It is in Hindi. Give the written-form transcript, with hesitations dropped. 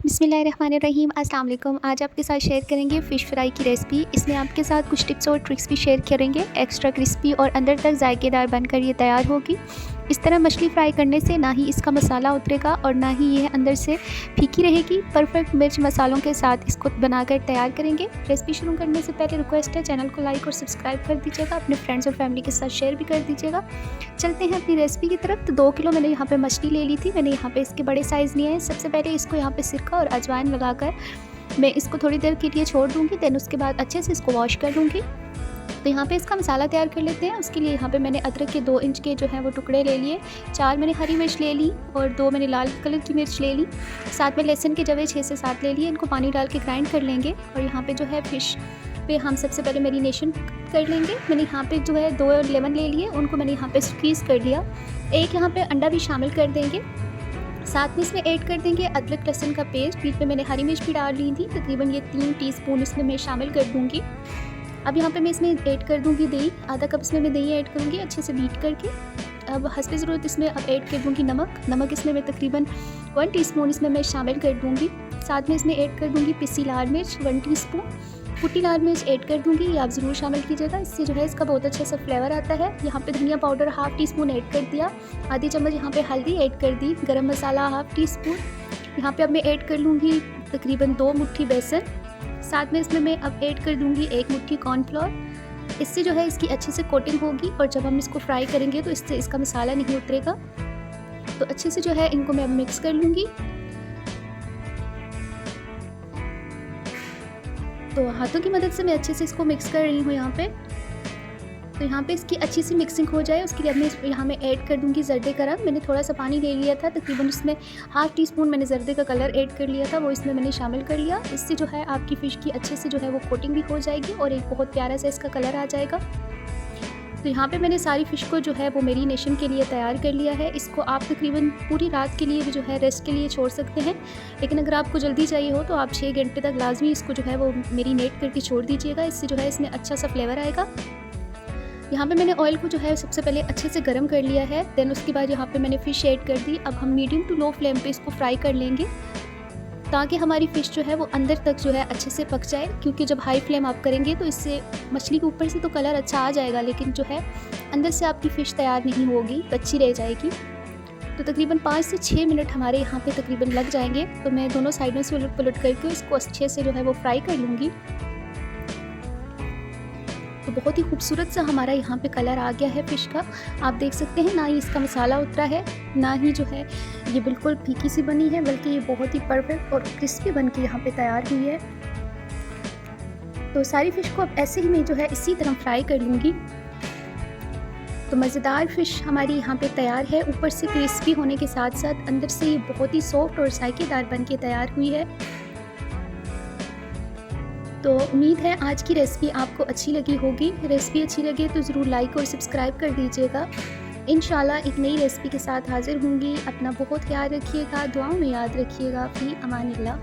बिस्मिल्लाहिर्रहमानिर्रहीम। अस्सलाम वालेकुम। आज आपके साथ शेयर करेंगे फ़िश फ्राई की रेसिपी। इसमें आपके साथ कुछ टिप्स और ट्रिक्स भी शेयर करेंगे। एक्स्ट्रा क्रिस्पी और अंदर तक जायकेदार बनकर ये तैयार होगी। इस तरह मछली फ्राई करने से ना ही इसका मसाला उतरेगा और ना ही ये अंदर से फीकी रहेगी। परफेक्ट मिर्च मसालों के साथ इसको बनाकर तैयार करेंगे। रेसिपी शुरू करने से पहले रिक्वेस्ट है, चैनल को लाइक और सब्सक्राइब कर दीजिएगा। अपने फ्रेंड्स और फैमिली के साथ शेयर भी कर दीजिएगा। चलते हैं अपनी रेसिपी की तरफ। तो 2 किलो मैंने यहाँ पे मछली ले ली थी। मैंने यहाँ पे इसके बड़े साइज़ लिए हैं। सबसे पहले इसको यहाँ पे सिरका और अजवाइन लगाकर मैं इसको थोड़ी देर के लिए छोड़ दूँगी। देन उसके बाद अच्छे से इसको वॉश कर लूँगी। तो यहाँ पे इसका मसाला तैयार कर लेते हैं। उसके लिए यहाँ पे मैंने अदरक के 2 इंच के जो है वो टुकड़े ले लिए, 4 मैंने हरी मिर्च ले ली और 2 मैंने लाल कलर की मिर्च ले ली। साथ में लहसुन के जवे 6 से 7 ले लिए। इनको पानी डाल के ग्राइंड कर लेंगे। और यहाँ पे जो है फ़िश पे हम सबसे पहले मैरिनेशन कर लेंगे। मैंने यहाँ पे जो है 2 लेमन ले लिए, उनको मैंने यहाँ पे स्क्वीज़ कर लिया। एक यहाँ पे अंडा भी शामिल कर देंगे। साथ में इसमें ऐड कर देंगे अदरक लहसुन का पेस्ट। बीच में मैंने हरी मिर्च भी डाल ली थी। तकरीबन ये 3 टीस्पून इसमें मैं शामिल कर दूँगी। अब यहाँ पे मैं इसमें ऐड कर दूँगी दही। आधा कप इसमें मैं दही ऐड करूँगी अच्छे से बीट करके। अब हस्बे ज़रूरत इसमें अब ऐड कर दूँगी नमक इसमें मैं तकरीबन 1 टीस्पून इसमें मैं शामिल कर दूँगी। साथ में इसमें ऐड कर दूँगी पिसी लाल मिर्च 1 टीस्पून। कुटी लाल मिर्च ऐड कर दूँगी, ये आप ज़रूर शामिल कीजिएगा। इससे जो है इसका बहुत अच्छा सा फ्लेवर आता है। यहाँ पे धनिया पाउडर ½ टीस्पून ऐड कर दिया। आधी चम्मच यहाँ पे हल्दी ऐड कर दी। गरम मसाला ½ टीस्पून। यहाँ पे अब मैं ऐड कर लूँगी तकरीबन 2 मुट्ठी बेसन। साथ में इसमें मैं अब ऐड कर दूँगी 1 मुट्ठी कॉर्नफ्लोर। इससे जो है इसकी अच्छे से कोटिंग होगी और जब हम इसको फ्राई करेंगे तो इससे इसका मसाला नहीं उतरेगा। तो अच्छे से जो है इनको मैं अब मिक्स कर लूँगी। तो हाथों की मदद से मैं अच्छे से इसको मिक्स कर रही हूँ यहाँ पे। तो यहाँ पे इसकी अच्छी सी मिक्सिंग हो जाए उसके लिए अब मैं यहाँ में ऐड कर दूँगी जर्दे का रंग। मैंने थोड़ा सा पानी ले लिया था, तकरीबन इसमें ½ टीस्पून मैंने जर्दे का कलर ऐड कर लिया था, वो इसमें मैंने शामिल कर लिया। इससे जो है आपकी फ़िश की अच्छे से जो है वो कोटिंग भी हो जाएगी और एक बहुत प्यारा सा इसका कलर आ जाएगा। तो यहाँ पे मैंने सारी फ़िश को जो है वो मैरिनेशन के लिए तैयार कर लिया है। इसको आप तकरीबन पूरी रात के लिए भी जो है रेस्ट के लिए छोड़ सकते हैं, लेकिन अगर आपको जल्दी चाहिए हो तो आप 6 घंटे तक लाजमी इसको जो है वो मैरिनेट करके छोड़ दीजिएगा। इससे जो है इसमें अच्छा सा फ्लेवर आएगा। यहाँ पे मैंने ऑयल को जो है सबसे पहले अच्छे से गर्म कर लिया है। देन उसके बाद यहाँ पे मैंने फ़िश ऐड कर दी। अब हम मीडियम टू लो फ्लेम पे इसको फ्राई कर लेंगे ताकि हमारी फ़िश जो है वो अंदर तक जो है अच्छे से पक जाए। क्योंकि जब हाई फ्लेम आप करेंगे तो इससे मछली के ऊपर से तो कलर अच्छा आ जाएगा, लेकिन जो है अंदर से आपकी फ़िश तैयार नहीं होगी, कच्ची रह जाएगी। तो तकरीबन 5 से 6 मिनट हमारे यहाँ पे तकरीबन लग जाएंगे। तो मैं दोनों साइडों से उलट पलट करके इसको अच्छे से जो है वो फ्राई कर लूँगी। तो बहुत ही खूबसूरत सा हमारा यहाँ पे कलर आ गया है फ़िश का। आप देख सकते हैं ना ही इसका मसाला उतरा है, ना ही जो है ये बिल्कुल फीकी सी बनी है, बल्कि ये बहुत ही परफेक्ट और क्रिस्पी बन के यहाँ पे तैयार हुई है। तो सारी फ़िश को अब ऐसे ही मैं जो है इसी तरह फ्राई कर लूँगी। तो मज़ेदार फ़िश हमारी यहाँ पे तैयार है। ऊपर से क्रिस्पी होने के साथ साथ अंदर से ये बहुत ही सॉफ्ट और जायकेदार बन के तैयार हुई है। तो उम्मीद है आज की रेसिपी आपको अच्छी लगी होगी। रेसिपी अच्छी लगे तो ज़रूर लाइक और सब्सक्राइब कर दीजिएगा। इंशाल्लाह एक नई रेसिपी के साथ हाज़िर होंगी। अपना बहुत ख्याल रखिएगा, दुआओं में याद रखिएगा। फ़ी अमानिल्लाह।